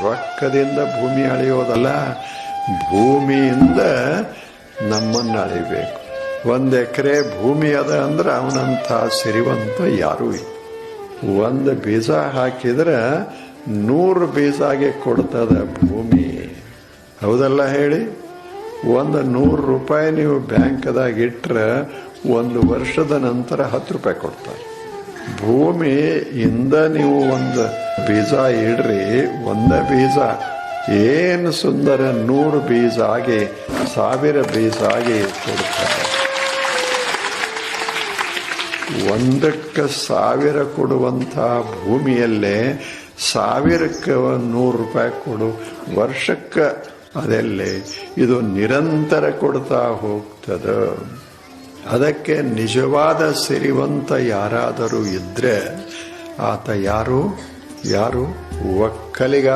ರೊಕ್ಕದಿಂದ ಭೂಮಿ ಅಳೆಯೋದಲ್ಲ, ಭೂಮಿಯಿಂದ ನಮ್ಮನ್ನು ಅಳಿಬೇಕು. 1 ಎಕರೆ ಭೂಮಿ ಅದ ಅಂದ್ರೆ ಅವನಂಥ ಸಿರಿವಂತ ಯಾರೂ ಇಲ್ಲ. 1 ಬೀಜ ಹಾಕಿದ್ರೆ 100 ಬೀಜಾಗೆ ಕೊಡ್ತದ ಭೂಮಿ. ಹೌದಲ್ಲ ಹೇಳಿ? 100 ರೂಪಾಯಿ ನೀವು ಬ್ಯಾಂಕ್ದಾಗ ಇಟ್ರೆ 1 ವರ್ಷದ ನಂತರ 10 ರೂಪಾಯಿ ಕೊಡ್ತಾರೆ. ಭೂಮಿಯಿಂದ ನೀವು 1 ಬೀಜ ಇಡ್ರಿ, 1 ಬೀಜ ಏನು ಸುಂದರ 100 ಬೀಜ ಆಗಿ 1000 ಬೀಜ ಆಗಿ ಕೊಡ್ತಾರೆ. 1ಕ್ಕೆ 1000 ಕೊಡುವಂಥ ಭೂಮಿಯಲ್ಲೇ 1000ಕ್ಕೆ 100 ರೂಪಾಯಿ ಕೊಡು ವರ್ಷಕ್ಕೆ ಅದೆಲ್ಲೇ ಇದು ನಿರಂತರ ಕೊಡ್ತಾ ಹೋಗ್ತದ. ಅದಕ್ಕೆ ನಿಜವಾದ ಸಿರಿವಂತ ಯಾರಾದರೂ ಇದ್ರೆ ಆತ ಯಾರು ಒಕ್ಕಲಿಗ.